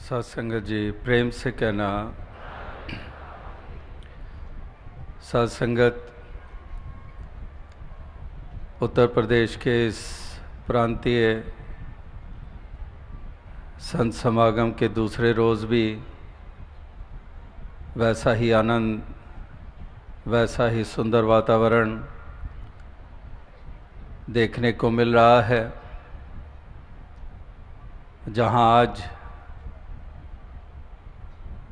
सत्संगत जी प्रेम से कहना। सत्संगत उत्तर प्रदेश के इस प्रांतीय संत समागम के दूसरे रोज़ भी वैसा ही आनंद, वैसा ही सुंदर वातावरण देखने को मिल रहा है, जहां आज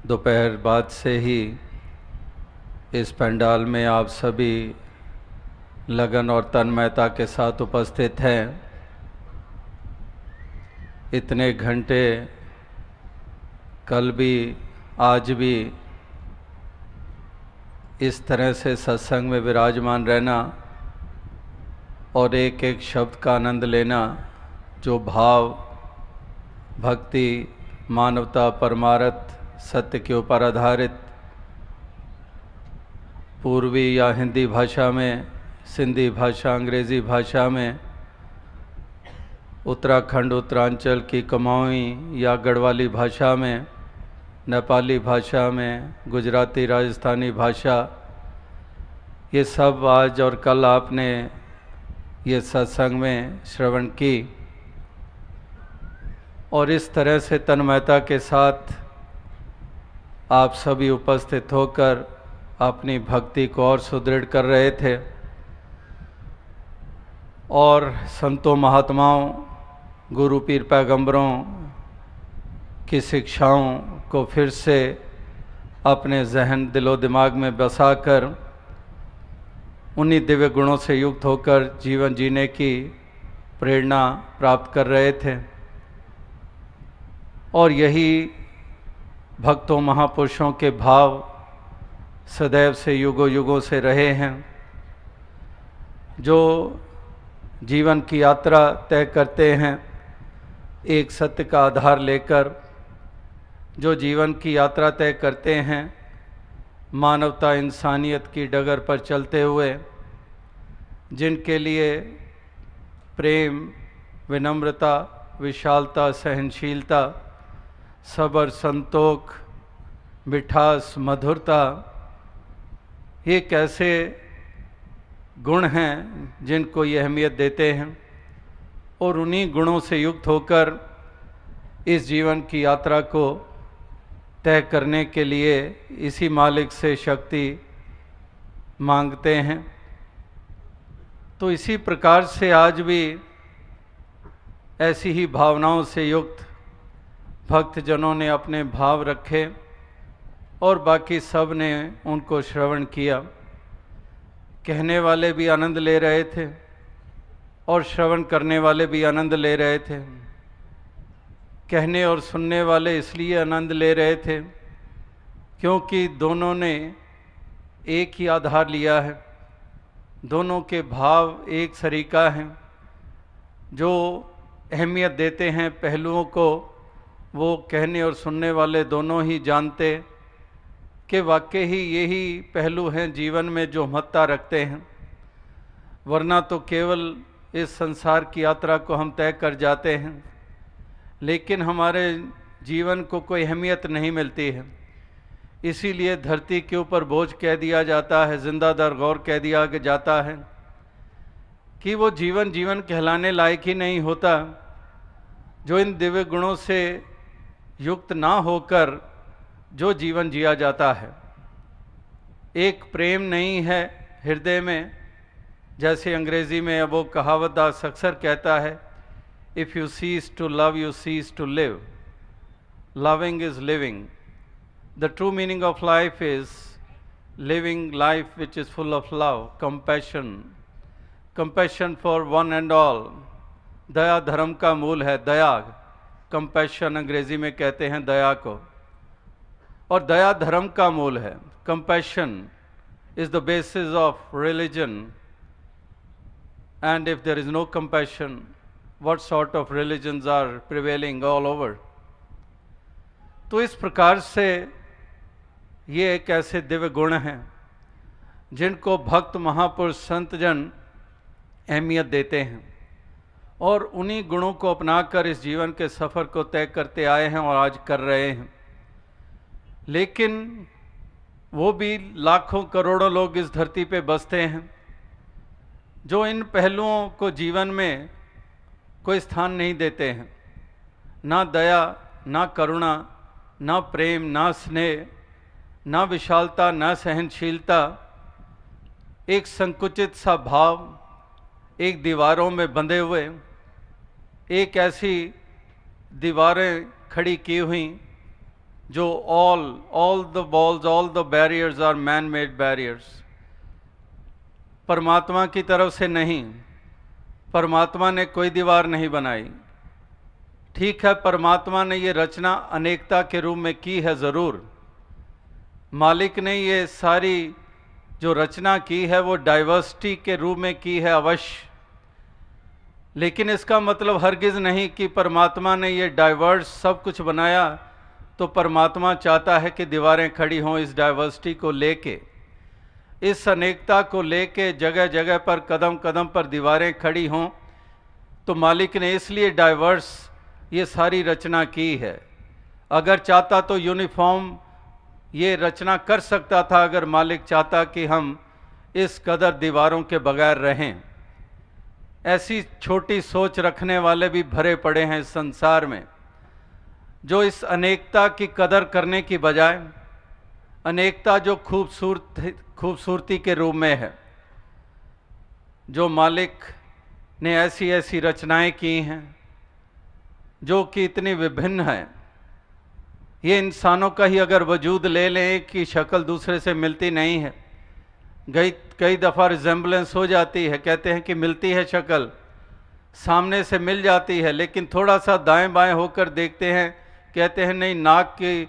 दोपहर बाद से ही इस पंडाल में आप सभी लगन और तन्मयता के साथ उपस्थित हैं। इतने घंटे कल भी आज भी इस तरह से सत्संग में विराजमान रहना और एक एक शब्द का आनंद लेना, जो भाव, भक्ति, मानवता, परमार्थ, सत्य के ऊपर आधारित पूर्वी या हिंदी भाषा में, सिंधी भाषा, अंग्रेज़ी भाषा में, उत्तराखंड उत्तरांचल की कुमाऊनी या गढ़वाली भाषा में, नेपाली भाषा में, गुजराती राजस्थानी भाषा, ये सब आज और कल आपने ये सत्संग में श्रवण की और इस तरह से तन्मयता के साथ आप सभी उपस्थित होकर अपनी भक्ति को और सुदृढ़ कर रहे थे और संतों, महात्माओं, गुरु, पीर, पैगंबरों की शिक्षाओं को फिर से अपने जहन, दिलो दिमाग में बसाकर उन्हीं दिव्य गुणों से युक्त होकर जीवन जीने की प्रेरणा प्राप्त कर रहे थे। और यही भक्तों, महापुरुषों के भाव सदैव से, युगों युगों से रहे हैं, जो जीवन की यात्रा तय करते हैं एक सत्य का आधार लेकर, जो जीवन की यात्रा तय करते हैं मानवता, इंसानियत की डगर पर चलते हुए, जिनके लिए प्रेम, विनम्रता, विशालता, सहनशीलता, सब्र, संतोख, मिठास, मधुरता, ये कैसे गुण हैं जिनको ये अहमियत देते हैं और उन्हीं गुणों से युक्त होकर इस जीवन की यात्रा को तय करने के लिए इसी मालिक से शक्ति मांगते हैं। तो इसी प्रकार से आज भी ऐसी ही भावनाओं से युक्त भक्तजनों ने अपने भाव रखे और बाकी सब ने उनको श्रवण किया। कहने वाले भी आनंद ले रहे थे और श्रवण करने वाले भी आनंद ले रहे थे। कहने और सुनने वाले इसलिए आनंद ले रहे थे क्योंकि दोनों ने एक ही आधार लिया है, दोनों के भाव एक सरीका हैं। जो अहमियत देते हैं पहलुओं को, वो कहने और सुनने वाले दोनों ही जानते कि वाकई ही यही पहलू हैं जीवन में जो महत्ता रखते हैं, वरना तो केवल इस संसार की यात्रा को हम तय कर जाते हैं लेकिन हमारे जीवन को कोई अहमियत नहीं मिलती है। इसीलिए धरती के ऊपर बोझ कह दिया जाता है, जिंदा दर गौर कह दिया जाता है कि वो जीवन जीवन कहलाने लायक ही नहीं होता जो इन दिव्य गुणों से युक्त ना होकर जो जीवन जिया जाता है। एक प्रेम नहीं है हृदय में, जैसे अंग्रेजी में अब वो कहावत दास अक्सर कहता है, if you cease to love you cease to live, loving is living. The true meaning of life is living life which is full of love, compassion, compassion for one and all. दया धर्म का मूल है, दया, compassion अंग्रेजी में कहते हैं दया को, और दया धर्म का मूल है। Compassion is the basis of religion, and if there is no compassion, what sort of religions are prevailing all over? तो इस प्रकार से ये एक ऐसे दिव्य गुण हैं जिनको भक्त, महापुरुष, संतजन अहमियत देते हैं और उन्हीं गुणों को अपनाकर इस जीवन के सफ़र को तय करते आए हैं और आज कर रहे हैं। लेकिन वो भी लाखों करोड़ों लोग इस धरती पे बसते हैं जो इन पहलुओं को जीवन में कोई स्थान नहीं देते हैं। ना दया, ना करुणा, ना प्रेम, ना स्नेह, ना विशालता, ना सहनशीलता, एक संकुचित सा भाव, एक दीवारों में बंधे हुए, एक ऐसी दीवारें खड़ी की हुई जो all the walls, all the barriers are man made barriers। परमात्मा की तरफ से नहीं, परमात्मा ने कोई दीवार नहीं बनाई। ठीक है, परमात्मा ने ये रचना अनेकता के रूप में की है ज़रूर, मालिक ने ये सारी जो रचना की है वो डाइवर्सिटी के रूप में की है अवश्य, लेकिन इसका मतलब हरगिज़ नहीं कि परमात्मा ने ये डाइवर्स सब कुछ बनाया तो परमात्मा चाहता है कि दीवारें खड़ी हों इस डाइवर्सिटी को लेके, इस अनेकता को लेके जगह जगह पर कदम कदम पर दीवारें खड़ी हों। तो मालिक ने इसलिए डाइवर्स ये सारी रचना की है। अगर चाहता तो यूनिफॉर्म ये रचना कर सकता था, अगर मालिक चाहता कि हम इस कदर दीवारों के बगैर रहें। ऐसी छोटी सोच रखने वाले भी भरे पड़े हैं इस संसार में, जो इस अनेकता की कदर करने की बजाय, अनेकता जो खूबसूरती के रूप में है, जो मालिक ने ऐसी ऐसी रचनाएं की हैं जो कि इतनी विभिन्न हैं। ये इंसानों का ही अगर वजूद ले लें, एक की शक्ल दूसरे से मिलती नहीं है, कई दफ़ा रिजेंबलेंस हो जाती है, कहते हैं कि मिलती है शक्ल, सामने से मिल जाती है, लेकिन थोड़ा सा दाएं बाएं होकर देखते हैं, कहते हैं नहीं, नाक की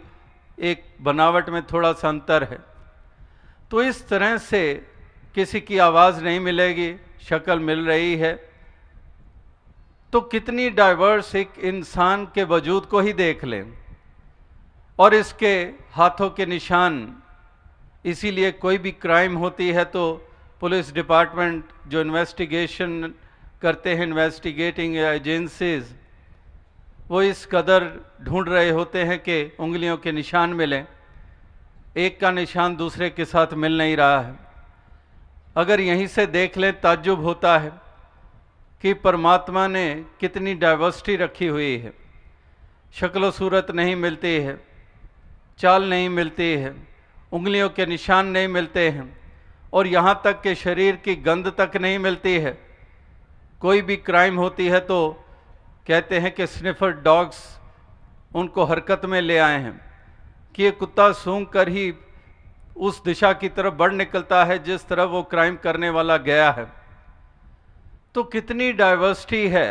एक बनावट में थोड़ा सा अंतर है। तो इस तरह से किसी की आवाज़ नहीं मिलेगी, शक्ल मिल रही है। तो कितनी डाइवर्स एक इंसान के वजूद को ही देख लें, और इसके हाथों के निशान। इसीलिए कोई भी क्राइम होती है तो पुलिस डिपार्टमेंट जो इन्वेस्टिगेशन करते हैं, इन्वेस्टिगेटिंग एजेंसीज, वो इस कदर ढूंढ रहे होते हैं कि उंगलियों के निशान मिलें। एक का निशान दूसरे के साथ मिल नहीं रहा है। अगर यहीं से देख लें, ताज्जुब होता है कि परमात्मा ने कितनी डाइवर्सिटी रखी हुई है। शक्ल सूरत नहीं मिलती है, चाल नहीं मिलती है, उंगलियों के निशान नहीं मिलते हैं, और यहाँ तक कि शरीर की गंध तक नहीं मिलती है। कोई भी क्राइम होती है तो कहते हैं कि स्निफर डॉग्स उनको हरकत में ले आए हैं कि ये कुत्ता सूंघ कर ही उस दिशा की तरफ बढ़ निकलता है जिस तरफ वो क्राइम करने वाला गया है। तो कितनी डाइवर्सिटी है।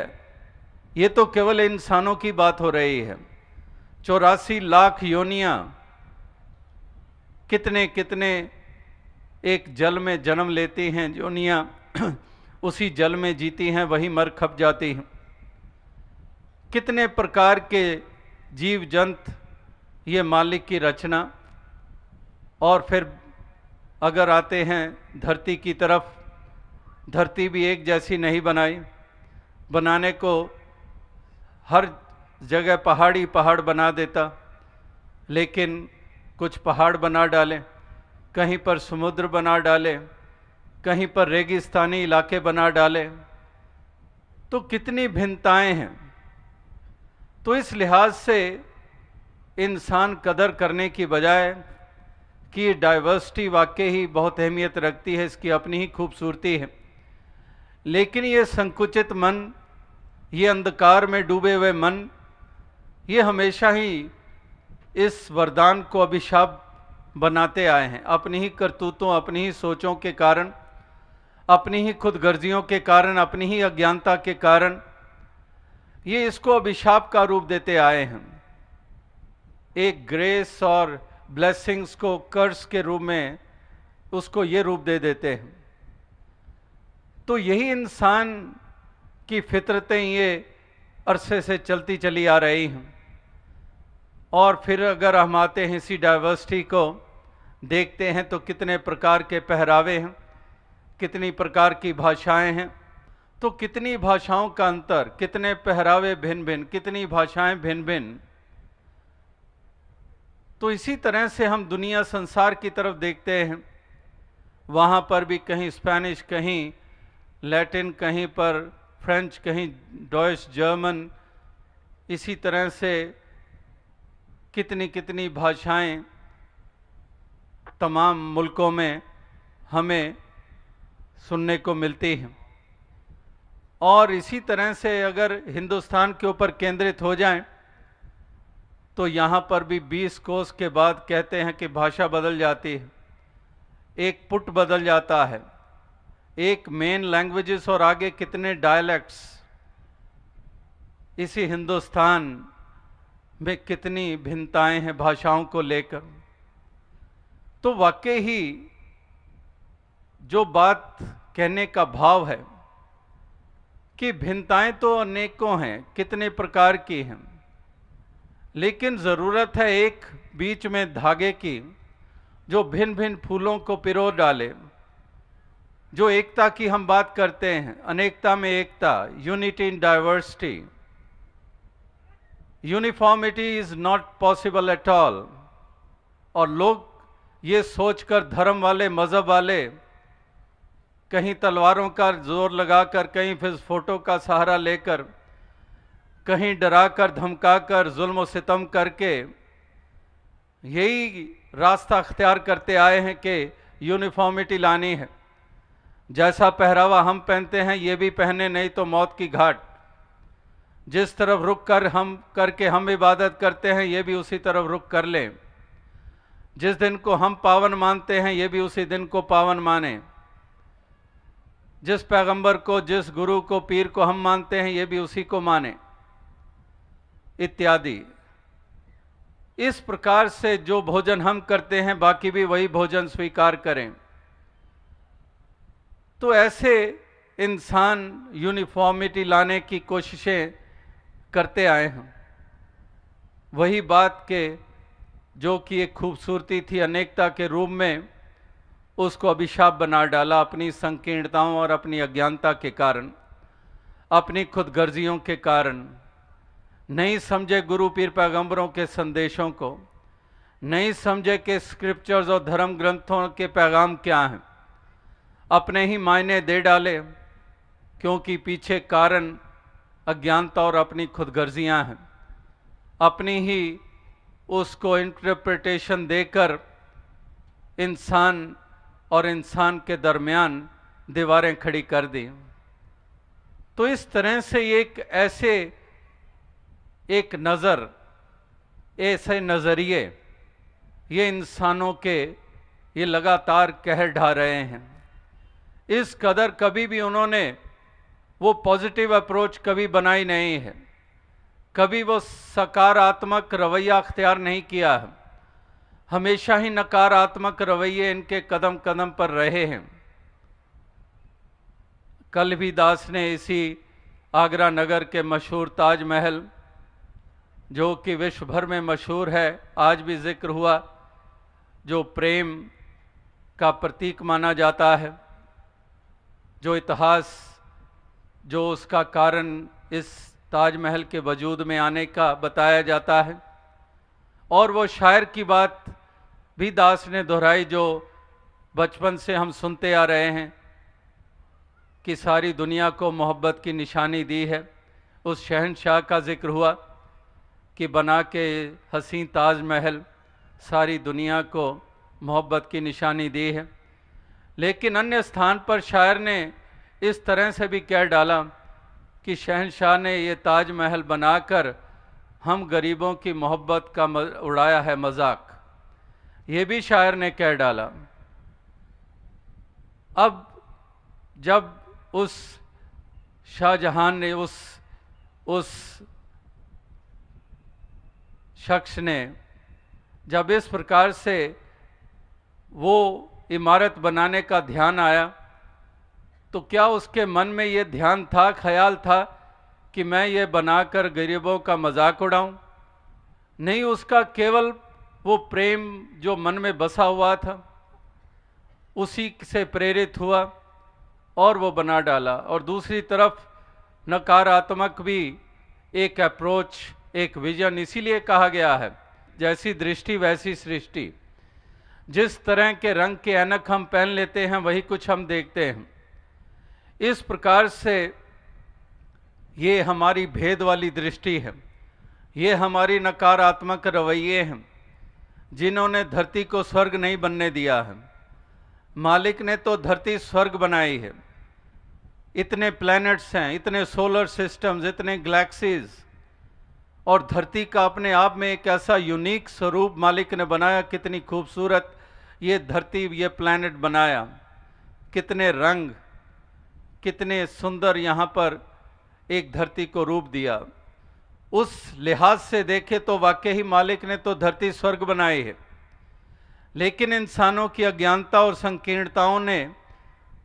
ये तो केवल इंसानों की बात हो रही है। 84 लाख योनियां, कितने कितने एक जल में जन्म लेती हैं योनियां, उसी जल में जीती हैं, वही मर खप जाती हैं। कितने प्रकार के जीव जंत, ये मालिक की रचना। और फिर अगर आते हैं धरती की तरफ, धरती भी एक जैसी नहीं बनाई। बनाने को हर जगह पहाड़ी पहाड़ बना देता, लेकिन कुछ पहाड़ बना डाले, कहीं पर समुद्र बना डाले, कहीं पर रेगिस्तानी इलाके बना डाले। तो कितनी भिन्नताएं हैं। तो इस लिहाज से इंसान कदर करने की बजाय कि डाइवर्सिटी वाकई ही बहुत अहमियत रखती है, इसकी अपनी ही खूबसूरती है, लेकिन ये संकुचित मन, ये अंधकार में डूबे हुए मन, ये हमेशा ही इस वरदान को अभिशाप बनाते आए हैं। अपनी ही करतूतों, अपनी ही सोचों के कारण, अपनी ही खुदगर्जियों के कारण, अपनी ही अज्ञानता के कारण ये इसको अभिशाप का रूप देते आए हैं। एक ग्रेस और ब्लेसिंग्स को कर्स के रूप में उसको ये रूप दे देते हैं। तो यही इंसान की फितरतें ये अरसे से चलती चली आ रही हैं। और फिर अगर हम आते हैं इसी डाइवर्सिटी को देखते हैं तो कितने प्रकार के पहरावे हैं, कितनी प्रकार की भाषाएं हैं। तो कितनी भाषाओं का अंतर, कितने पहरावे भिन्न भिन्न, कितनी भाषाएं भिन्न भिन्न। तो इसी तरह से हम दुनिया संसार की तरफ देखते हैं, वहाँ पर भी कहीं स्पेनिश, कहीं लैटिन, कहीं पर फ्रेंच, कहीं डॉइच, जर्मन, इसी तरह से कितनी कितनी भाषाएं तमाम मुल्कों में हमें सुनने को मिलती हैं। और इसी तरह से अगर हिंदुस्तान के ऊपर केंद्रित हो जाएं, तो यहाँ पर भी 20 कोस के बाद कहते हैं कि भाषा बदल जाती है, एक पुट बदल जाता है, एक मेन लैंग्वेजेस और आगे कितने डायलेक्ट्स। इसी हिंदुस्तान में कितनी भिन्नताएं हैं भाषाओं को लेकर। तो वाकई ही जो बात कहने का भाव है कि भिन्नताएं तो अनेकों हैं, कितने प्रकार की हैं, लेकिन ज़रूरत है एक बीच में धागे की जो भिन्न भिन्न फूलों को पिरो डाले। जो एकता की हम बात करते हैं, अनेकता में एकता, unity in diversity. Uniformity is not possible at all. और लोग ये सोचकर, धर्म वाले, मज़हब वाले, कहीं तलवारों का जोर लगाकर, कहीं फिर फोटो का सहारा लेकर, कहीं डराकर धमकाकर, जुल्म और सितम करके यही रास्ता अख्तियार करते आए हैं कि यूनिफॉर्मिटी लानी है। जैसा पहरावा हम पहनते हैं ये भी पहने, नहीं तो मौत की घाट। जिस तरफ रुक कर हम इबादत करते हैं ये भी उसी तरफ रुक कर लें। जिस दिन को हम पावन मानते हैं ये भी उसी दिन को पावन माने। जिस पैगंबर को, जिस गुरु को, पीर को हम मानते हैं ये भी उसी को माने, इत्यादि। इस प्रकार से जो भोजन हम करते हैं बाकी भी वही भोजन स्वीकार करें। तो ऐसे इंसान यूनिफॉर्मिटी लाने की कोशिशें करते आए हैं। वही बात के जो कि एक खूबसूरती थी अनेकता के रूप में, उसको अभिशाप बना डाला अपनी संकीर्णताओं और अपनी अज्ञानता के कारण, अपनी खुदगर्जियों के कारण। नहीं समझे गुरु पीर पैगंबरों के संदेशों को, नहीं समझे कि स्क्रिप्चर्स और धर्म ग्रंथों के पैगाम क्या हैं। अपने ही मायने दे डाले, क्योंकि पीछे कारण अज्ञानता और अपनी खुदगर्जियां हैं। अपनी ही उसको इंटरप्रिटेशन देकर इंसान और इंसान के दरमियान दीवारें खड़ी कर दी। तो इस तरह से एक नज़र, ऐसे नज़रिए ये इंसानों के ये लगातार कहर ढा रहे हैं। इस कदर कभी भी उन्होंने वो पॉजिटिव अप्रोच कभी बनाई नहीं है, कभी वो सकारात्मक रवैया अख्तियार नहीं किया है। हमेशा ही नकारात्मक रवैये इनके कदम कदम पर रहे हैं। कल भी दास ने इसी आगरा नगर के मशहूर ताजमहल, जो कि विश्व भर में मशहूर है, आज भी जिक्र हुआ, जो प्रेम का प्रतीक माना जाता है, जो इतिहास, जो उसका कारण इस ताजमहल के वजूद में आने का बताया जाता है। और वो शायर की बात भी दास ने दोहराई जो बचपन से हम सुनते आ रहे हैं कि सारी दुनिया को मोहब्बत की निशानी दी है। उस शहंशाह का जिक्र हुआ कि बना के हसीन ताजमहल सारी दुनिया को मोहब्बत की निशानी दी है। लेकिन अन्य स्थान पर शायर ने इस तरह से भी कह डाला कि शहंशाह ने ये ताजमहल बनाकर हम गरीबों की मोहब्बत का उड़ाया है मजाक। ये भी शायर ने कह डाला। अब जब उस शाहजहां ने, उस शख्स ने जब इस प्रकार से वो इमारत बनाने का ध्यान आया, तो क्या उसके मन में ये ध्यान था, ख्याल था कि मैं ये बनाकर गरीबों का मजाक उड़ाऊं? नहीं, उसका केवल वो प्रेम जो मन में बसा हुआ था उसी से प्रेरित हुआ और वो बना डाला। और दूसरी तरफ नकारात्मक भी एक अप्रोच, एक विजन। इसीलिए कहा गया है जैसी दृष्टि वैसी सृष्टि। जिस तरह के रंग के ऐनक हम पहन लेते हैं वही कुछ हम देखते हैं। इस प्रकार से ये हमारी भेद वाली दृष्टि है, ये हमारी नकारात्मक रवैये हैं जिन्होंने धरती को स्वर्ग नहीं बनने दिया है। मालिक ने तो धरती स्वर्ग बनाई है। इतने प्लैनेट्स हैं, इतने सोलर सिस्टम्स, इतने गैलेक्सीज, और धरती का अपने आप में एक ऐसा यूनिक स्वरूप मालिक ने बनाया। कितनी खूबसूरत ये धरती, ये प्लैनेट बनाया, कितने रंग, कितने सुंदर यहाँ पर एक धरती को रूप दिया। उस लिहाज से देखे तो वाकई ही मालिक ने तो धरती स्वर्ग बनाई है। लेकिन इंसानों की अज्ञानता और संकीर्णताओं ने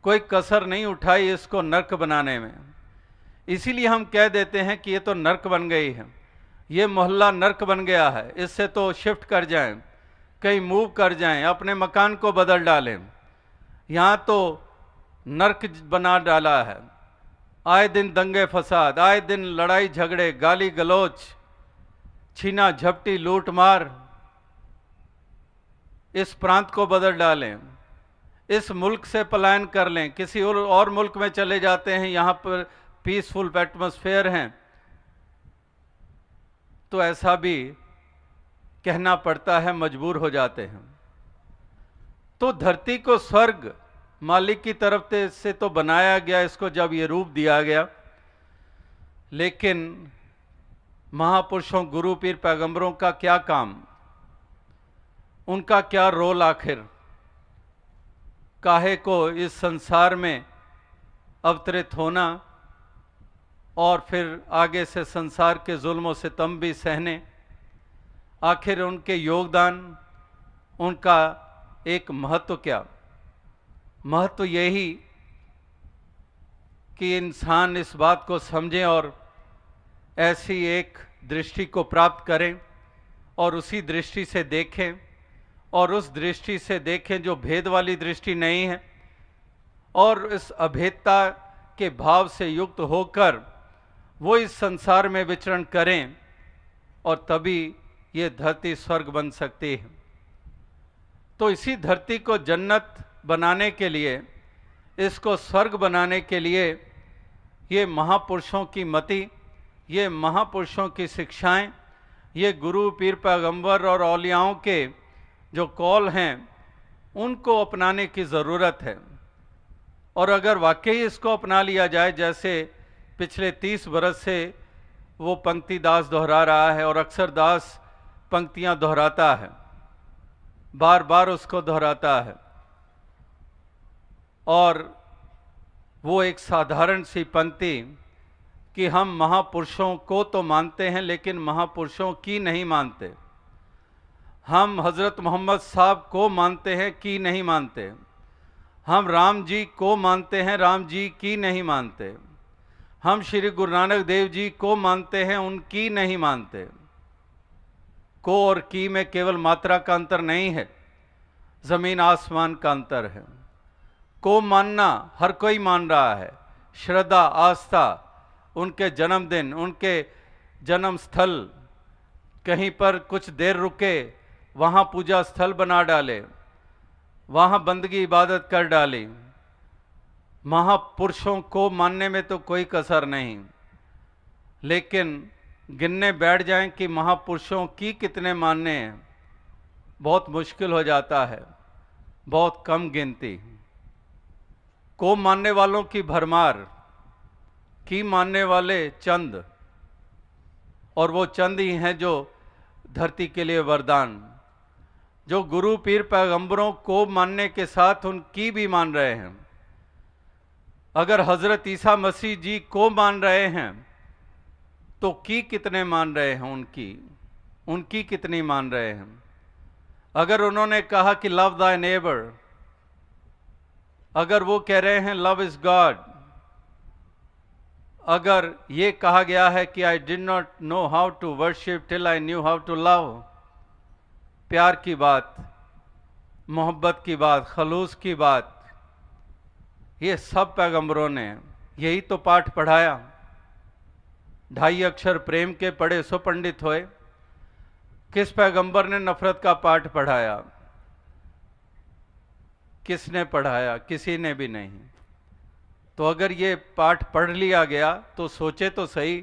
कोई कसर नहीं उठाई इसको नर्क बनाने में। इसीलिए हम कह देते हैं कि ये तो नर्क बन गई है, ये मोहल्ला नर्क बन गया है, इससे तो शिफ्ट कर जाएं, कहीं मूव कर जाएं, अपने मकान को बदल डालें। यहाँ तो नर्क बना डाला है। आए दिन दंगे फसाद, आए दिन लड़ाई झगड़े, गाली गलौच, छीना झपटी, लूट मार। इस प्रांत को बदल डालें, इस मुल्क से पलायन कर लें, किसी और मुल्क में चले जाते हैं, यहाँ पर पीसफुल एटमॉस्फेयर हैं, तो ऐसा भी कहना पड़ता है, मजबूर हो जाते हैं। तो धरती को स्वर्ग मालिक की तरफ से तो बनाया गया, इसको जब ये रूप दिया गया। लेकिन महापुरुषों, गुरु पीर पैगंबरों का क्या काम, उनका क्या रोल आखिर? काहे को इस संसार में अवतरित होना और फिर आगे से संसार के जुल्मों से सितम भी सहने? आखिर उनके योगदान, उनका एक महत्व क्या? महत्व यही कि इंसान इस बात को समझें और ऐसी एक दृष्टि को प्राप्त करें और उसी दृष्टि से देखें, और उस दृष्टि से देखें जो भेद वाली दृष्टि नहीं है, और इस अभेदता के भाव से युक्त होकर वो इस संसार में विचरण करें, और तभी ये धरती स्वर्ग बन सकती है। तो इसी धरती को जन्नत बनाने के लिए, इसको स्वर्ग बनाने के लिए ये महापुरुषों की मति, ये महापुरुषों की शिक्षाएं, ये गुरु पीर पैगंबर और औलियाओं के जो कॉल हैं, उनको अपनाने की ज़रूरत है। और अगर वाकई इसको अपना लिया जाए, जैसे पिछले 30 बरस से वो पंक्ति दास दोहरा रहा है, और अक्सर दास पंक्तियां दोहराता है, बार बार उसको दोहराता है, और वो एक साधारण सी पंक्ति कि हम महापुरुषों को तो मानते हैं लेकिन महापुरुषों की नहीं मानते। हम हज़रत मोहम्मद साहब को मानते हैं, की नहीं मानते। हम राम जी को मानते हैं, राम जी की नहीं मानते। हम श्री गुरु नानक देव जी को मानते हैं, उनकी नहीं मानते। को और की में केवल मात्रा का अंतर नहीं है, ज़मीन आसमान का अंतर है। को मानना हर कोई मान रहा है, श्रद्धा, आस्था, उनके जन्मदिन, उनके जन्म स्थल, कहीं पर कुछ देर रुके, वहाँ पूजा स्थल बना डाले, वहाँ बंदगी इबादत कर डाली। महापुरुषों को मानने में तो कोई कसर नहीं, लेकिन गिनने बैठ जाएं कि महापुरुषों की कितने मानने हैं, बहुत मुश्किल हो जाता है, बहुत कम गिनती। को मानने वालों की भरमार, की मानने वाले चंद, और वो चंद ही हैं जो धरती के लिए वरदान, जो गुरु पीर पैगंबरों को मानने के साथ उनकी भी मान रहे हैं। अगर हजरत ईसा मसीह जी को मान रहे हैं तो की कितने मान रहे हैं, उनकी कितनी मान रहे हैं? अगर उन्होंने कहा कि लव दाय नेबर, अगर वो कह रहे हैं लव इज गॉड, अगर ये कहा गया है कि I did not know how to worship till I knew how to love, प्यार की बात, मोहब्बत की बात, खलूस की बात, ये सब पैगंबरों ने यही तो पाठ पढ़ाया। 2.5 अक्षर प्रेम के पढ़े सो पंडित होए। किस पैगंबर ने नफरत का पाठ पढ़ाया? किसने पढ़ाया? किसी ने भी नहीं। तो अगर ये पाठ पढ़ लिया गया तो सोचे तो सही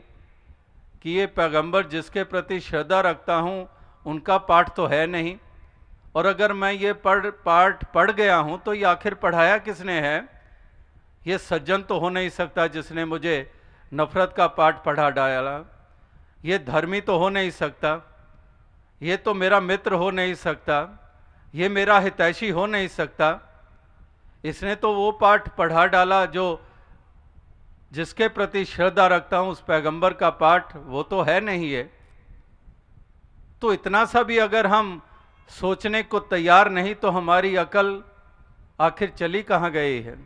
कि ये पैगंबर जिसके प्रति श्रद्धा रखता हूँ उनका पाठ तो है नहीं, और अगर मैं ये पाठ पढ़ गया हूँ तो ये आखिर पढ़ाया किसने है? ये सज्जन तो हो नहीं सकता जिसने मुझे नफरत का पाठ पढ़ा डाला। ये धर्मी तो हो नहीं सकता, ये तो मेरा मित्र हो नहीं सकता, ये मेरा हितैषी हो नहीं सकता। इसने तो वो पाठ पढ़ा डाला जो जिसके प्रति श्रद्धा रखता हूं, उस पैगंबर का पाठ वो तो है नहीं है। तो इतना सा भी अगर हम सोचने को तैयार नहीं तो हमारी अकल आखिर चली कहां गई है?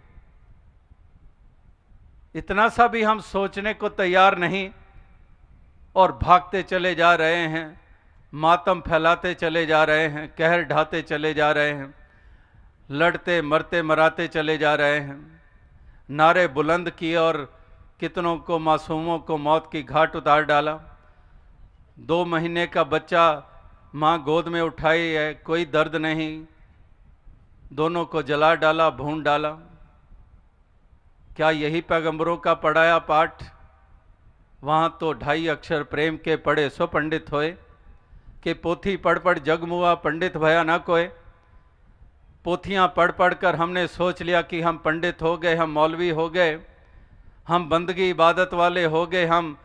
इतना सा भी हम सोचने को तैयार नहीं और भागते चले जा रहे हैं, मातम फैलाते चले जा रहे हैं, कहर ढाते चले जा रहे हैं, लड़ते मरते मराते चले जा रहे हैं, नारे बुलंद किए और कितनों को मासूमों को मौत की घाट उतार डाला। 2 महीने का बच्चा माँ गोद में उठाई है, कोई दर्द नहीं, दोनों को जला डाला, भून डाला। क्या यही पैगंबरों का पढ़ाया पाठ? वहाँ तो 2.5 अक्षर प्रेम के पढ़े सो पंडित होए, कि पोथी पढ़ पढ़ जग मुआ पंडित भया ना कोय। पोथियाँ पढ़ पढ़ कर हमने सोच लिया कि हम पंडित हो गए, हम मौलवी हो गए, हम बंदगी इबादत वाले हो गए, हम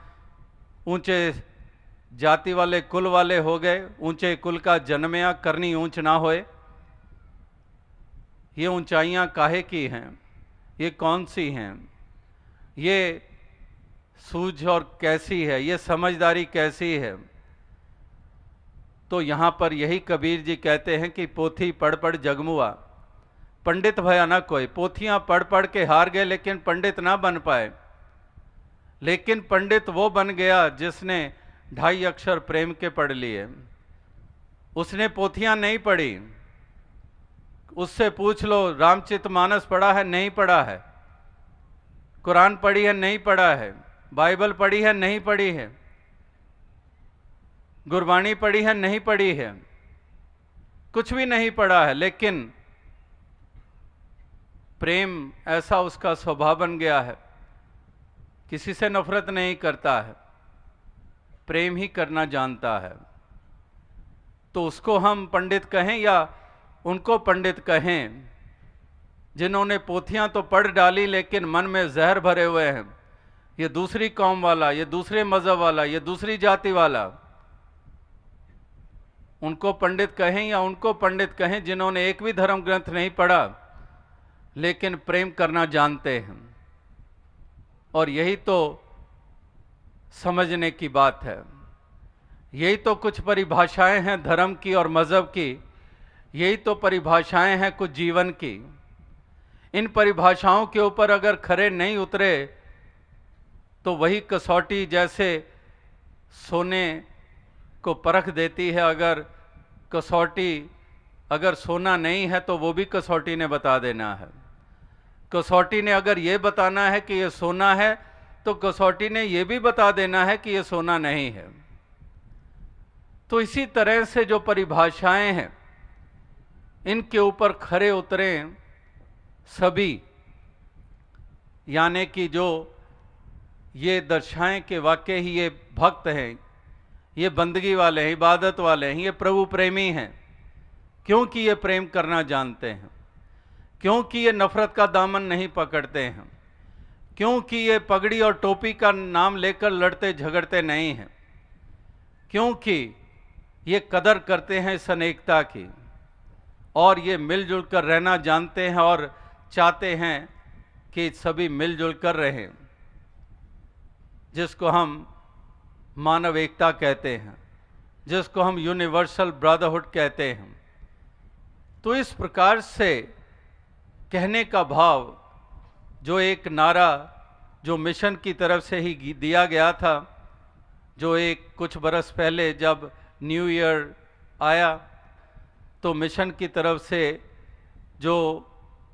ऊंचे जाति वाले कुल वाले हो गए। ऊंचे कुल का जन्मया करनी ऊंच ना होए। ये ऊंचाइयाँ काहे की हैं? ये कौन सी हैं? ये सूझ और कैसी है? ये समझदारी कैसी है? तो यहाँ पर यही कबीर जी कहते हैं कि पोथी पढ़ पढ़ जगमुआ पंडित भया ना कोई। पोथियाँ पढ़ पढ़ के हार गए लेकिन पंडित ना बन पाए। लेकिन पंडित वो बन गया जिसने 2.5 अक्षर प्रेम के पढ़ लिए। उसने पोथियाँ नहीं पढ़ी। उससे पूछ लो, रामचरितमानस पढ़ा है? नहीं पढ़ा है। कुरान पढ़ी है? नहीं पढ़ा है। बाइबल पढ़ी है? नहीं पढ़ी है। गुरबाणी पढ़ी है? नहीं पढ़ी है। कुछ भी नहीं पढ़ा है, लेकिन प्रेम ऐसा उसका स्वभाव बन गया है, किसी से नफरत नहीं करता है, प्रेम ही करना जानता है। तो उसको हम पंडित कहें या उनको पंडित कहें जिन्होंने पोथियां तो पढ़ डाली लेकिन मन में जहर भरे हुए हैं? ये दूसरी कौम वाला, ये दूसरे मजहब वाला, ये दूसरी जाति वाला, उनको पंडित कहें या उनको पंडित कहें जिन्होंने एक भी धर्म ग्रंथ नहीं पढ़ा लेकिन प्रेम करना जानते हैं? और यही तो समझने की बात है। यही तो कुछ परिभाषाएं हैं धर्म की और मजहब की। यही तो परिभाषाएं हैं कुछ जीवन की। इन परिभाषाओं के ऊपर अगर खरे नहीं उतरे तो वही कसौटी जैसे सोने को परख देती है। अगर कसौटी, अगर सोना नहीं है तो वो भी कसौटी ने बता देना है। कसौटी ने अगर ये बताना है कि ये सोना है तो कसौटी ने ये भी बता देना है कि ये सोना नहीं है। तो इसी तरह से जो परिभाषाएं हैं इनके ऊपर खरे उतरें सभी, यानी कि जो ये दर्शाएं कि वाकई ही ये भक्त हैं, ये बंदगी वाले हैं, इबादत वाले हैं, ये प्रभु प्रेमी हैं, क्योंकि ये प्रेम करना जानते हैं, क्योंकि ये नफरत का दामन नहीं पकड़ते हैं, क्योंकि ये पगड़ी और टोपी का नाम लेकर लड़ते झगड़ते नहीं हैं, क्योंकि ये कदर करते हैं इस अनेकता की और ये मिलजुल कर रहना जानते हैं और चाहते हैं कि सभी मिलजुल कर रहें, जिसको हम मानव एकता कहते हैं, जिसको हम यूनिवर्सल ब्रदरहुड कहते हैं। तो इस प्रकार से कहने का भाव, जो एक नारा जो मिशन की तरफ से ही दिया गया था, जो एक कुछ बरस पहले जब न्यू ईयर आया तो मिशन की तरफ से जो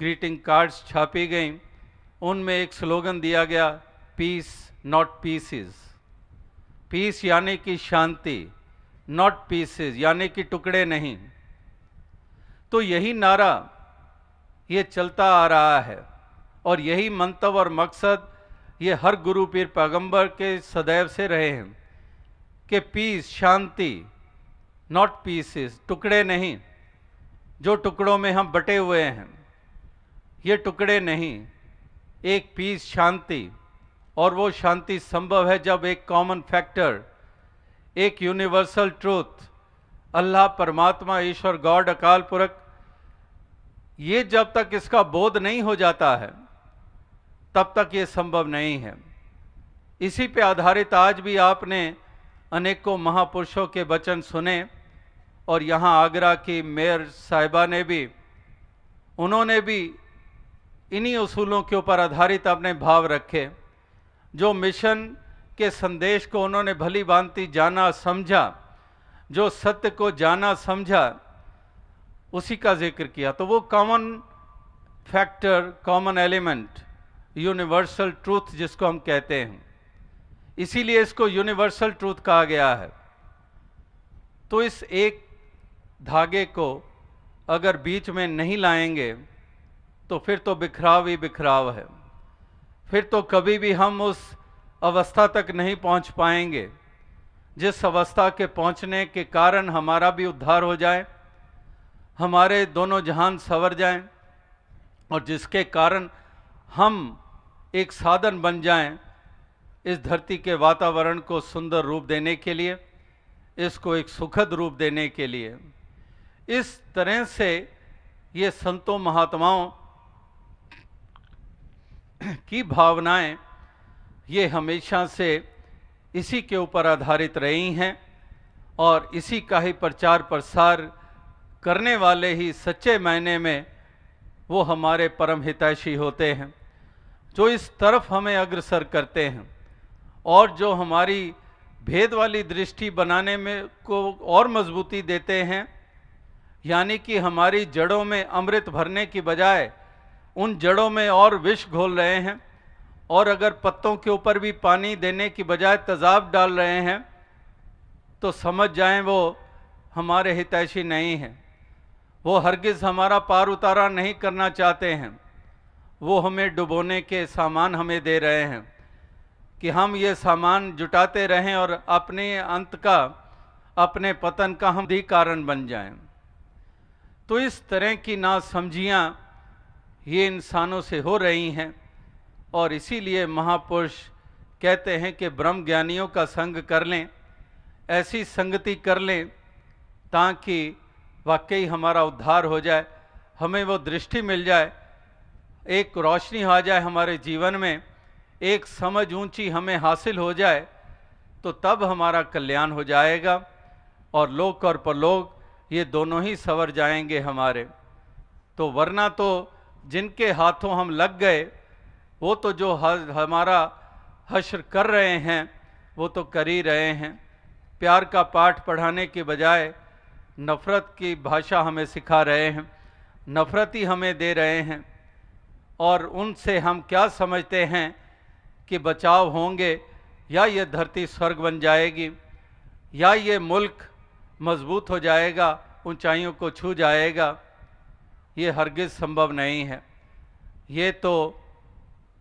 ग्रीटिंग कार्ड्स छापी गई उनमें एक स्लोगन दिया गया, पीस नॉट पीसेस। पीस यानी कि शांति, नॉट पीसेस यानी कि टुकड़े नहीं। तो यही नारा ये चलता आ रहा है और यही मंतव और मकसद ये हर गुरु पीर पैगंबर के सदैव से रहे हैं कि पीस, शांति, नॉट पीसेस, टुकड़े नहीं। जो टुकड़ों में हम बटे हुए हैं ये टुकड़े नहीं, एक पीस, शांति। और वो शांति संभव है जब एक कॉमन फैक्टर, एक यूनिवर्सल ट्रूथ, अल्लाह, परमात्मा, ईश्वर, गॉड, अकाल पुरख, ये जब तक इसका बोध नहीं हो जाता है तब तक ये संभव नहीं है। इसी पे आधारित आज भी आपने अनेकों महापुरुषों के वचन सुने और यहाँ आगरा की मेयर साहिबा ने भी, उन्होंने भी इन्हीं उसूलों के ऊपर आधारित अपने भाव रखे। जो मिशन के संदेश को उन्होंने भली भांति जाना समझा, जो सत्य को जाना समझा, उसी का जिक्र किया। तो वो common factor, common element, universal truth जिसको हम कहते हैं, इसीलिए इसको यूनिवर्सल ट्रूथ कहा गया है। तो इस एक धागे को अगर बीच में नहीं लाएंगे तो फिर तो बिखराव ही बिखराव है। फिर तो कभी भी हम उस अवस्था तक नहीं पहुंच पाएंगे जिस अवस्था के पहुंचने के कारण हमारा भी उद्धार हो जाए, हमारे दोनों जहान संवर जाएं और जिसके कारण हम एक साधन बन जाएं इस धरती के वातावरण को सुंदर रूप देने के लिए, इसको एक सुखद रूप देने के लिए। इस तरह से ये संतों महात्माओं की भावनाएं ये हमेशा से इसी के ऊपर आधारित रही हैं और इसी का ही प्रचार प्रसार करने वाले ही सच्चे मायने में वो हमारे परम हितैषी होते हैं, जो इस तरफ हमें अग्रसर करते हैं और जो हमारी भेद वाली दृष्टि बनाने में को और मजबूती देते हैं। यानी कि हमारी जड़ों में अमृत भरने की बजाय उन जड़ों में और विष घोल रहे हैं, और अगर पत्तों के ऊपर भी पानी देने की बजाय तेजाब डाल रहे हैं तो समझ जाएं वो हमारे हितैषी नहीं हैं। वो हरगिज़ हमारा पार उतारा नहीं करना चाहते हैं, वो हमें डुबोने के सामान हमें दे रहे हैं कि हम ये सामान जुटाते रहें और अपने अंत का, अपने पतन का हम भी कारण बन जाएं। तो इस तरह की नासमझियाँ ये इंसानों से हो रही हैं और इसीलिए महापुरुष कहते हैं कि ब्रह्म ज्ञानियों का संग कर लें, ऐसी संगति कर लें ताकि वाकई हमारा उद्धार हो जाए, हमें वो दृष्टि मिल जाए, एक रोशनी आ जाए हमारे जीवन में, एक समझ ऊंची हमें हासिल हो जाए, तो तब हमारा कल्याण हो जाएगा और लोक और परलोक ये दोनों ही संवर जाएंगे हमारे। तो वरना तो जिनके हाथों हम लग गए वो तो जो हमारा हश्र कर रहे हैं वो तो कर ही रहे हैं। प्यार का पाठ पढ़ाने के बजाय नफ़रत की भाषा हमें सिखा रहे हैं, नफ़रत ही हमें दे रहे हैं। और उनसे हम क्या समझते हैं कि बचाव होंगे, या ये धरती स्वर्ग बन जाएगी, या ये मुल्क मजबूत हो जाएगा, ऊंचाइयों को छू जाएगा। ये हरगिज़ संभव नहीं है। ये तो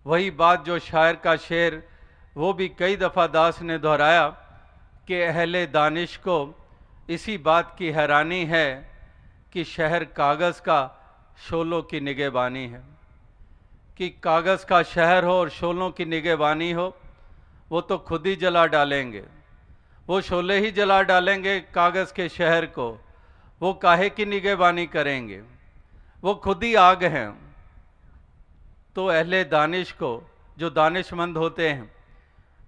वही बात जो शायर का शेर वो भी कई दफ़ा दास ने दोहराया कि अहले दानिश को इसी बात की हैरानी है कि शहर कागज़ का शोलों की निगहबानी है। कि कागज़ का शहर हो और शोलों की निगहबानी हो, वो तो खुद ही जला डालेंगे, वो शोले ही जला डालेंगे कागज़ के शहर को, वो काहे की निगहबानी करेंगे, वो खुद ही आग हैं। तो अहले दानिश को, जो दानिशमंद होते हैं,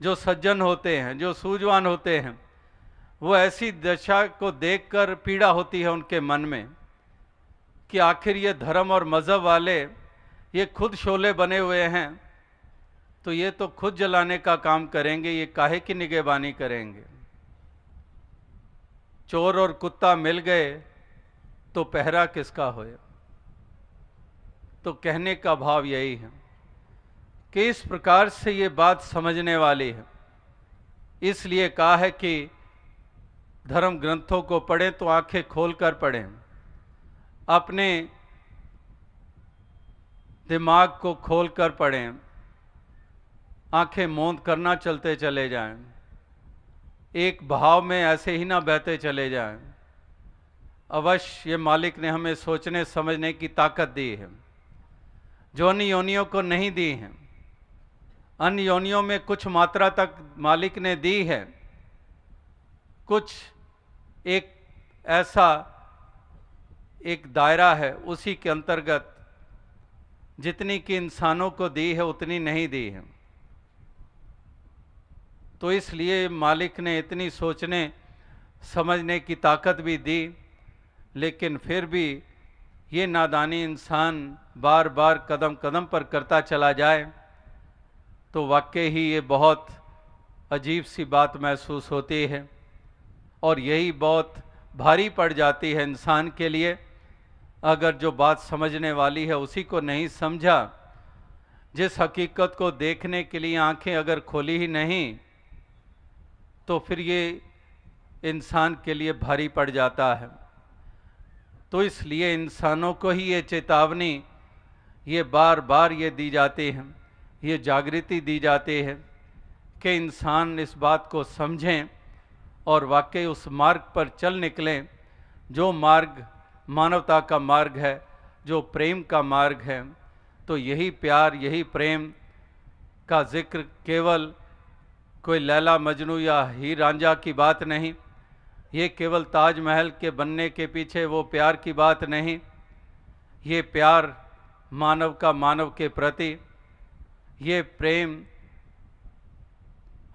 जो सज्जन होते हैं, जो सूझवान होते हैं, वो ऐसी दशा को देखकर पीड़ा होती है उनके मन में कि आखिर ये धर्म और मज़हब वाले ये खुद शोले बने हुए हैं, तो ये तो खुद जलाने का काम करेंगे, ये काहे की निगहबानी करेंगे। चोर और कुत्ता मिल गए तो पहरा किसका होया। तो कहने का भाव यही है, कि इस प्रकार से ये बात समझने वाली है। इसलिए कहा है कि धर्म ग्रंथों को पढ़ें तो आंखें खोलकर पढ़ें, अपने दिमाग को खोलकर पढ़ें, आंखें मूंद करना चलते चले जाएं, एक भाव में ऐसे ही ना बहते चले जाएं। अवश्य ये मालिक ने हमें सोचने समझने की ताकत दी है, जो अन्य योनियों को नहीं दी है। अन्य योनियों में कुछ मात्रा तक मालिक ने दी है, कुछ एक ऐसा एक दायरा है, उसी के अंतर्गत जितनी कि इंसानों को दी है उतनी नहीं दी है। तो इसलिए मालिक ने इतनी सोचने समझने की ताकत भी दी, लेकिन फिर भी ये नादानी इंसान बार बार कदम कदम पर करता चला जाए तो वाकई ही ये बहुत अजीब सी बात महसूस होती है, और यही बहुत भारी पड़ जाती है इंसान के लिए, अगर जो बात समझने वाली है उसी को नहीं समझा। जिस हकीकत को देखने के लिए आंखें अगर खोली ही नहीं तो फिर ये इंसान के लिए भारी पड़ जाता है। तो इसलिए इंसानों को ही ये चेतावनी ये बार बार ये दी जाती है, ये जागृति दी जाती है कि इंसान इस बात को समझें और वाकई उस मार्ग पर चल निकलें, जो मार्ग मानवता का मार्ग है, जो प्रेम का मार्ग है। तो यही प्यार, यही प्रेम का जिक्र केवल कोई लैला मजनू या हीर रांझा की बात नहीं, ये केवल ताजमहल के बनने के पीछे वो प्यार की बात नहीं। ये प्यार मानव का मानव के प्रति, ये प्रेम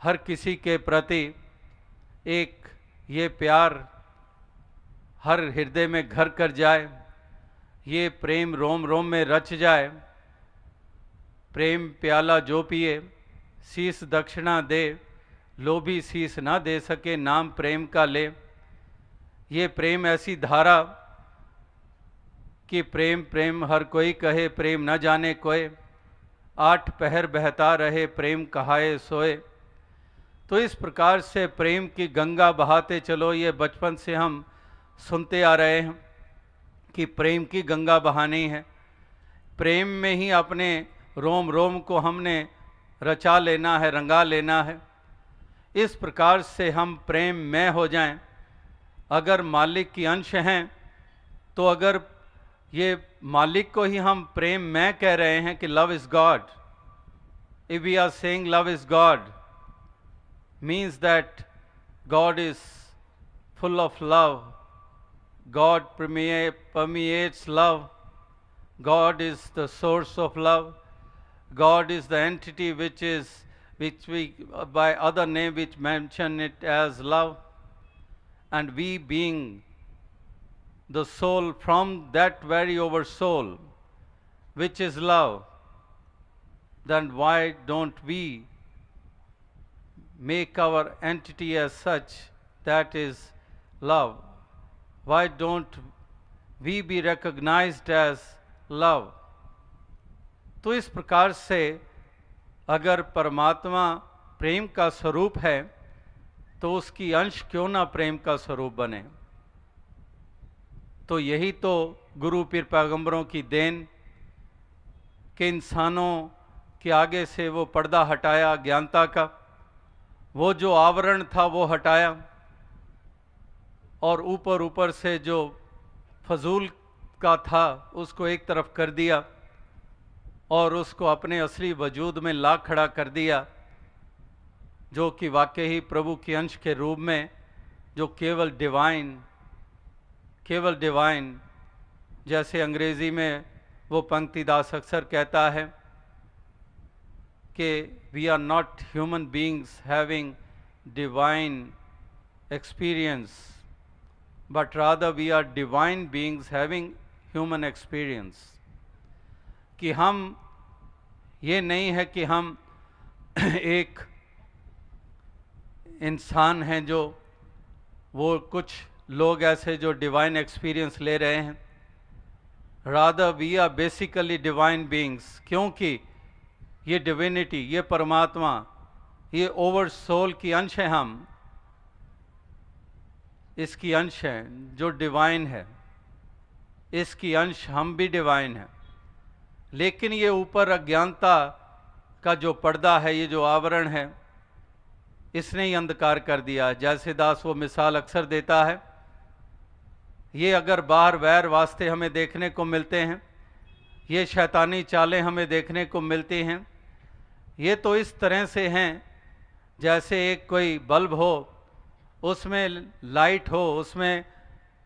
हर किसी के प्रति, एक ये प्यार हर हृदय में घर कर जाए, ये प्रेम रोम रोम में रच जाए। प्रेम प्याला जो पिए शीस दक्षिणा दे, लोभी शीस ना दे सके नाम प्रेम का ले। ये प्रेम ऐसी धारा कि प्रेम प्रेम हर कोई कहे, प्रेम न जाने कोय, आठ पहर बहता रहे प्रेम कहाए सोए। तो इस प्रकार से प्रेम की गंगा बहाते चलो, ये बचपन से हम सुनते आ रहे हैं कि प्रेम की गंगा बहानी है। प्रेम में ही अपने रोम रोम को हमने रचा लेना है, रंगा लेना है। इस प्रकार से हम प्रेम में हो जाएं। अगर मालिक की अंश हैं तो अगर ये मालिक को ही हम प्रेम में कह रहे हैं कि love is God, if we are saying love is God, means that God is full of love, God permeates love, God is the source of love, God is the entity which we by other name which mention it as love, and we being the soul from that very over soul which is love, then why don't we make our entity as such that is love? Why don't we be recognized as love? तो इस प्रकार से अगर परमात्मा प्रेम का स्वरूप है तो उसकी अंश क्यों ना प्रेम का स्वरूप बने। तो यही तो गुरु पीर पैगंबरों की देन के इंसानों के आगे से वो पर्दा हटाया ज्ञानता का, वो जो आवरण था वो हटाया, और ऊपर ऊपर से जो फजूल का था उसको एक तरफ कर दिया और उसको अपने असली वजूद में ला खड़ा कर दिया, जो कि वाकई ही प्रभु के अंश के रूप में, जो केवल डिवाइन, जैसे अंग्रेजी में वो पंक्तिदास अक्सर कहता है कि we are not human beings having divine experience, but rather we are divine beings having human experience। कि हम ये नहीं है कि हम एक इंसान हैं जो वो कुछ लोग ऐसे जो डिवाइन एक्सपीरियंस ले रहे हैं, rather we are basically divine beings, क्योंकि ये डिविनिटी, ये परमात्मा, ये ओवर सोल की अंश है, हम इसकी अंश हैं जो डिवाइन है, इसकी अंश हम भी डिवाइन है। लेकिन ये ऊपर अज्ञानता का जो पर्दा है, ये जो आवरण है, इसने ही अंधकार कर दिया। जैसे दास वो मिसाल अक्सर देता है, ये अगर बाहर वैर वास्ते हमें देखने को मिलते हैं, ये शैतानी चालें हमें देखने को मिलती हैं, ये तो इस तरह से हैं जैसे एक कोई बल्ब हो, उसमें लाइट हो, उसमें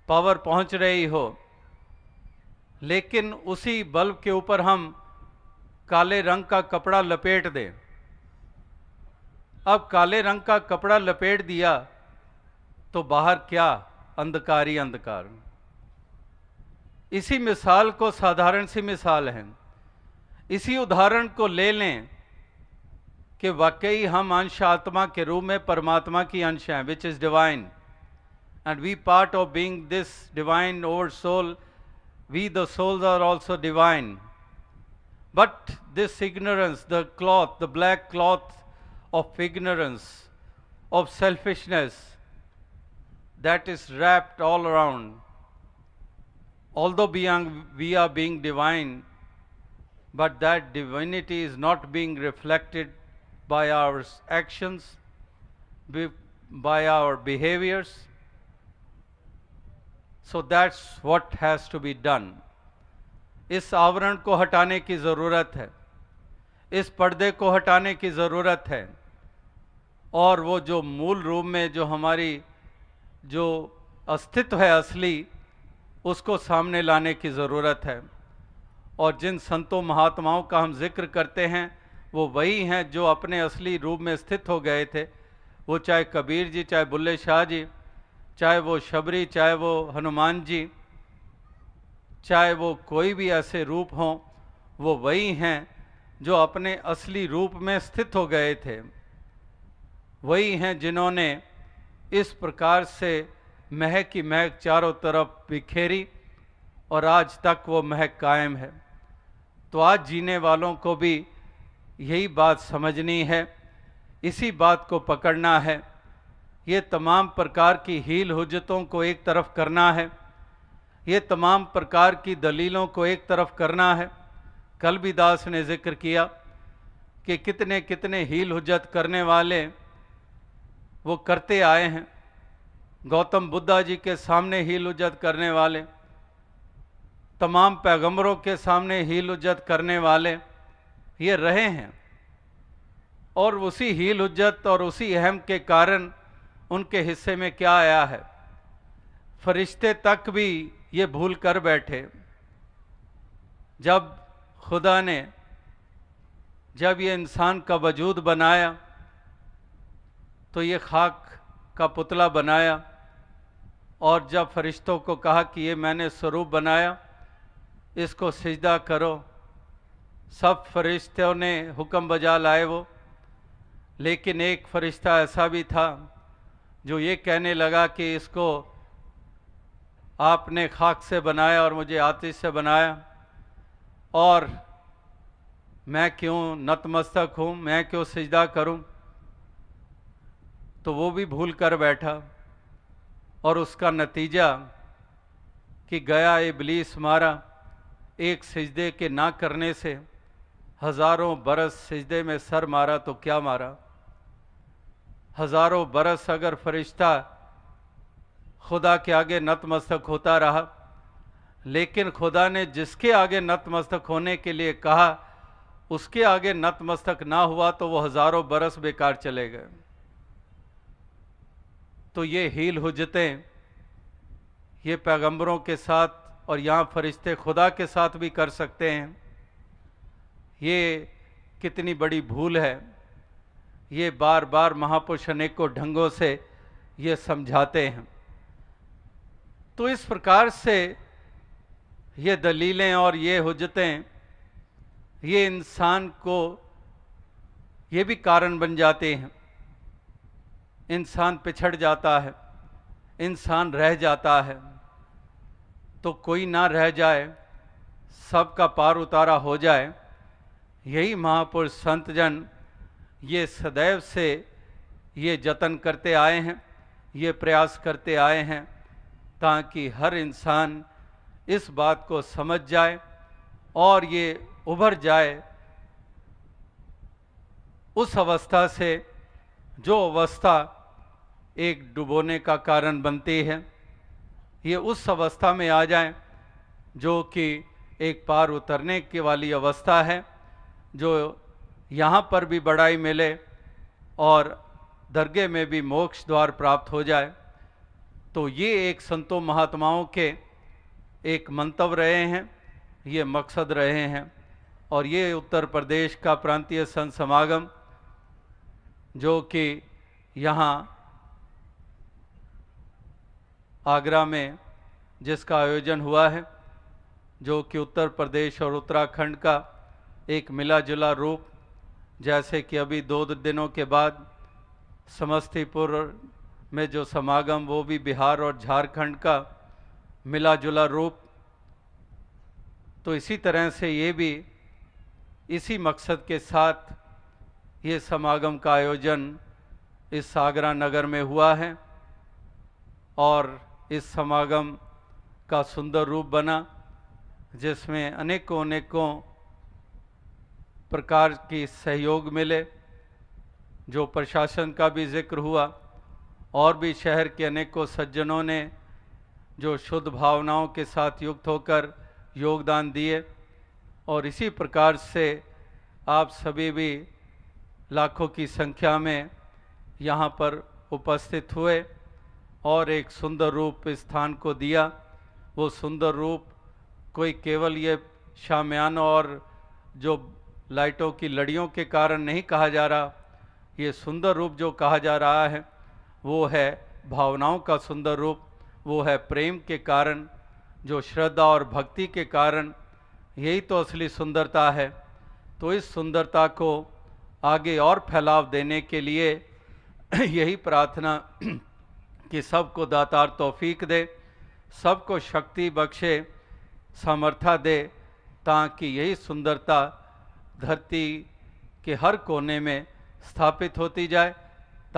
पावर पहुंच रही हो, लेकिन उसी बल्ब के ऊपर हम काले रंग का कपड़ा लपेट दें। अब काले रंग का कपड़ा लपेट दिया तो बाहर क्या? अंधकार ही अंधकार। इसी मिसाल को, साधारण सी मिसाल है, इसी उदाहरण को ले लें कि वाकई हम अंश आत्मा के रूप में परमात्मा की अंश हैं, which is divine, and we part of being this divine over soul, we the souls are also divine. But this ignorance, the cloth, the black cloth of ignorance, of selfishness, that is wrapped all around. Although we are being divine, but that divinity is not being reflected by our actions, by our behaviors. So that's what has to be done. इस आवरण को हटाने की ज़रूरत है, इस पर्दे को हटाने की ज़रूरत है, और वो जो मूल रूप में जो हमारी जो अस्तित्व है असली, उसको सामने लाने की ज़रूरत है। और जिन संतों महात्माओं का हम जिक्र करते हैं, वो वही हैं जो अपने असली रूप में स्थित हो गए थे। वो चाहे कबीर जी, चाहे बुल्ले शाह जी, चाहे वो शबरी, चाहे वो हनुमान जी, चाहे वो कोई भी ऐसे रूप हों, वो वही हैं जो अपने असली रूप में स्थित हो गए थे। वही हैं जिन्होंने इस प्रकार से महक की महक चारों तरफ बिखेरी, और आज तक वो महक कायम है। तो आज जीने वालों को भी यही बात समझनी है, इसी बात को पकड़ना है। ये तमाम प्रकार की हील हुज्जतों को एक तरफ करना है, ये तमाम प्रकार की दलीलों को एक तरफ करना है। कल भी दास ने जिक्र किया कि कितने कितने हील हुज्जत करने वाले वो करते आए हैं। गौतम बुद्धा जी के सामने हील हुज्जत करने वाले, तमाम पैगंबरों के सामने हील हुज्जत करने वाले ये रहे हैं, और उसी हील हुज्जत और उसी अहम के कारण उनके हिस्से में क्या आया है? फरिश्ते तक भी ये भूल कर बैठे। जब खुदा ने जब ये इंसान का वजूद बनाया, तो ये खाक का पुतला बनाया, और जब फरिश्तों को कहा कि ये मैंने स्वरूप बनाया, इसको सिजदा करो, सब फरिश्तों ने हुक्म बजा लाए वो। लेकिन एक फरिश्ता ऐसा भी था जो ये कहने लगा कि इसको आपने खाक से बनाया और मुझे आतिश से बनाया, और मैं क्यों नतमस्तक हूँ, मैं क्यों सिजदा करूँ? तो वो भी भूल कर बैठा, और उसका नतीजा कि गया इबलीस मारा। एक सिजदे के ना करने से हज़ारों बरस सिजदे में सर मारा तो क्या मारा? हज़ारों बरस अगर फरिश्ता खुदा के आगे नतमस्तक होता रहा, लेकिन खुदा ने जिसके आगे नतमस्तक होने के लिए कहा, उसके आगे नतमस्तक ना हुआ, तो वो हज़ारों बरस बेकार चले गए। तो ये हील हुज्जतें ये पैगंबरों के साथ, और यहाँ फरिश्ते खुदा के साथ भी कर सकते हैं। ये कितनी बड़ी भूल है। ये बार बार महापुरुष अनेकों ढंगों से ये समझाते हैं। तो इस प्रकार से ये दलीलें और ये हुज्जतें ये इंसान को ये भी कारण बन जाते हैं। इंसान पिछड़ जाता है, इंसान रह जाता है। तो कोई ना रह जाए, सबका पार उतारा हो जाए, यही महापुरुष संत जन ये सदैव से ये जतन करते आए हैं, ये प्रयास करते आए हैं ताकि हर इंसान इस बात को समझ जाए और ये उभर जाए उस अवस्था से जो अवस्था एक डुबोने का कारण बनती है। ये उस अवस्था में आ जाए जो कि एक पार उतरने की वाली अवस्था है, जो यहाँ पर भी बड़ाई मिले और दरगाह में भी मोक्ष द्वार प्राप्त हो जाए। तो ये एक संतों महात्माओं के एक मंतव्य रहे हैं, ये मकसद रहे हैं। और ये उत्तर प्रदेश का प्रांतीय संत समागम जो कि यहाँ आगरा में जिसका आयोजन हुआ है, जो कि उत्तर प्रदेश और उत्तराखंड का एक मिला जुला रूप, जैसे कि अभी 2 दिनों के बाद समस्तीपुर में जो समागम वो भी बिहार और झारखंड का मिला जुला रूप, तो इसी तरह से ये भी इसी मकसद के साथ ये समागम का आयोजन इस आगरा नगर में हुआ है। और इस समागम का सुंदर रूप बना जिसमें अनेकों प्रकार की सहयोग मिले, जो प्रशासन का भी जिक्र हुआ और भी शहर के अनेकों सज्जनों ने जो शुद्ध भावनाओं के साथ युक्त होकर योगदान दिए। और इसी प्रकार से आप सभी भी लाखों की संख्या में यहाँ पर उपस्थित हुए और एक सुंदर रूप स्थान को दिया। वो सुंदर रूप कोई केवल ये शामियाना और जो लाइटों की लड़ियों के कारण नहीं कहा जा रहा, ये सुंदर रूप जो कहा जा रहा है वो है भावनाओं का सुंदर रूप, वो है प्रेम के कारण, जो श्रद्धा और भक्ति के कारण, यही तो असली सुंदरता है। तो इस सुंदरता को आगे और फैलाव देने के लिए यही प्रार्थना कि सबको दातार तौफीक दे, सबको शक्ति बख्शे, सामर्थ्य दे, ताकि यही सुंदरता धरती के हर कोने में स्थापित होती जाए